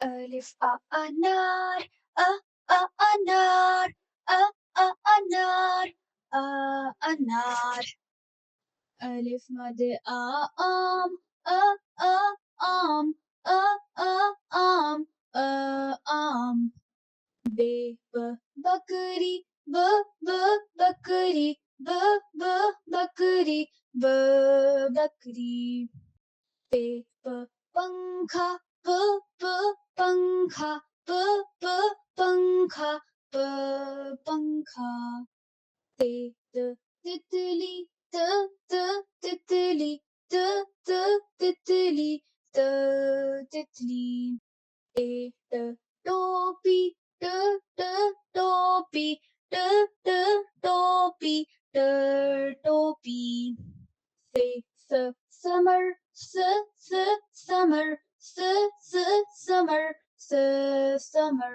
ألف أنار أنار أنار أنار. ألف مد آم آم آم آم. ب بکری بکری بکری بکری. پ پنکھا پنکھا پنکھا پنکھا. ت تتلی تتلی تتلی تتلی. ٹ ٹوپی ٹوپی ٹوپی ٹوپی. س سمر سمر سمر سمر.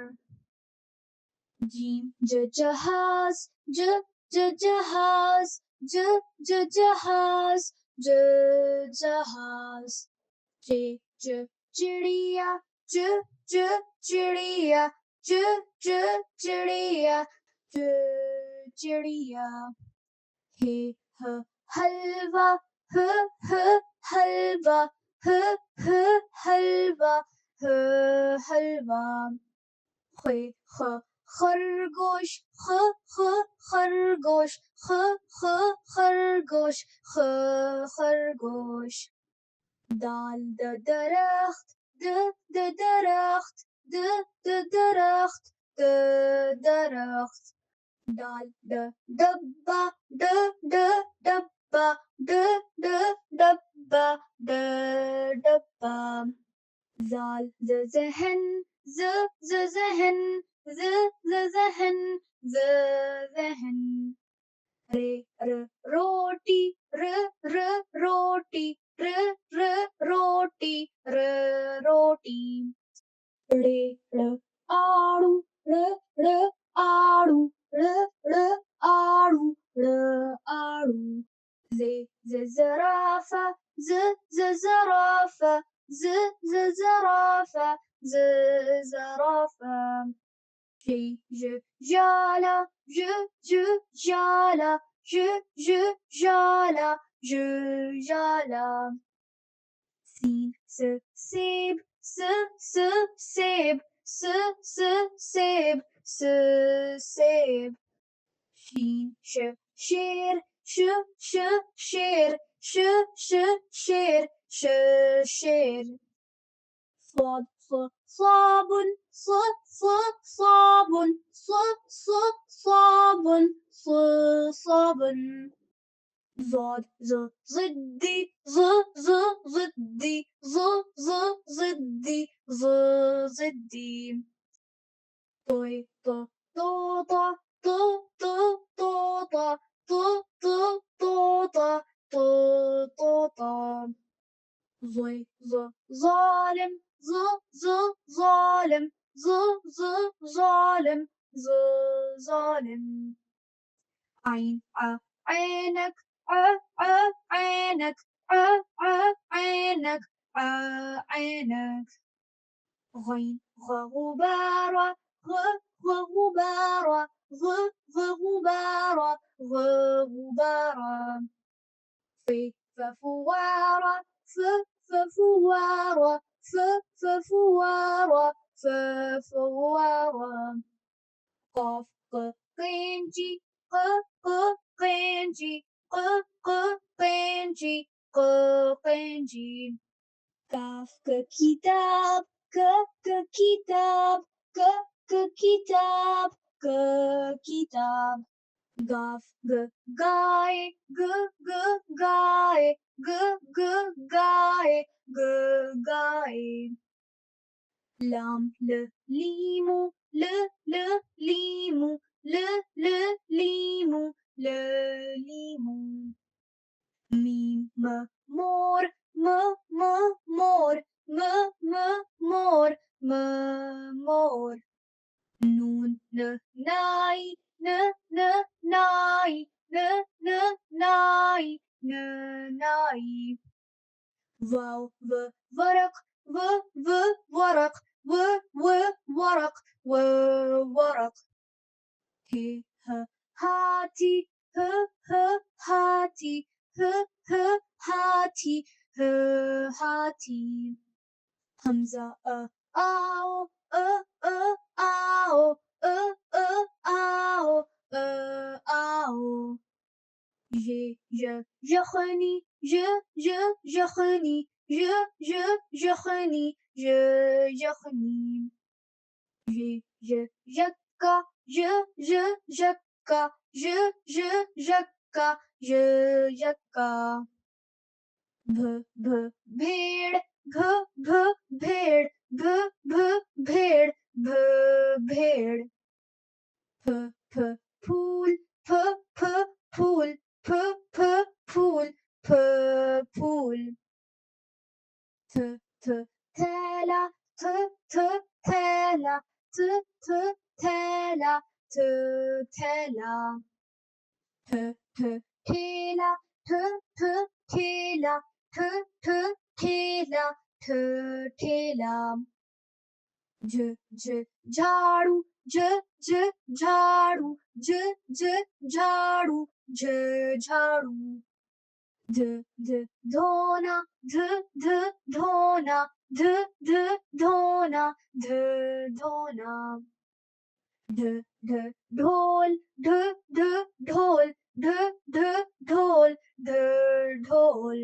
جیم جہاز جہاز جہاز جہاز. چڑیا چڑیا چڑیا چڑیا. حلوا حلوا حلوا حلوا. خرگوش خرگوش خرگوش خرگوش. دال درخت درخت درخت درخت. دال ڈبہ ڈبہ ڈبہ ڈبہ. زال ذہن ذہن ذہن ذہن. روٹی روٹی روٹی روٹی. آڑو آڑو آڑو آڑو. زرافہ زرافہ زرافہ زرافہ. جالا جالا جالا جالا. سین سیب سیب سیب سیب. شین شیر شیر شیر شیر. صاد صابن صابن صابن صابن. ضاد ضدی ضدی ضدی ضدی. طوطا طوطا طوطا طوطا. ظالم ظالم ظالم ظالم. عين عينك عينك عينك عينك. غين غبارة غبارة غبارة غبارة. فوارة فوارة فوارة فوارة. قاف قنجي قنجي قنجي قنجي. كاف كتاب كتاب كتاب كتاب. غاف گائے گائے گائے گائے. لام لیمو لیمو لیمو لیمو. میم مور مور مور مور. نون نائی نائی نائی نائی. واو ورق ورق ورق ورق. هاتي هاتي هاتي هاتي. حمزة آو آو آو آو. يخني يخني يخني يخني. يكا يكا يكا يكا. بھیڑ بھیڑ بھیڑ بھیڑ. پھول پھول پھول پھول. تھیلا تھیلا تھیلا تھیلا. ٹھیلا ٹھیلا ٹھیلا ٹھیلا. جھاڑو جھاڑو جھاڑو جھاڑو. دھونا دھونا دھونا دھونا. ڈھول ڈھول ڈھول ڈھول.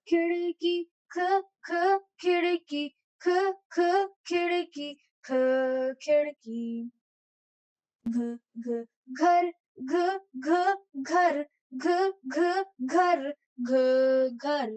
کھڑکی کھڑکی کھڑکی کھڑکی. گھر گھر گھر گھر گھر گھر.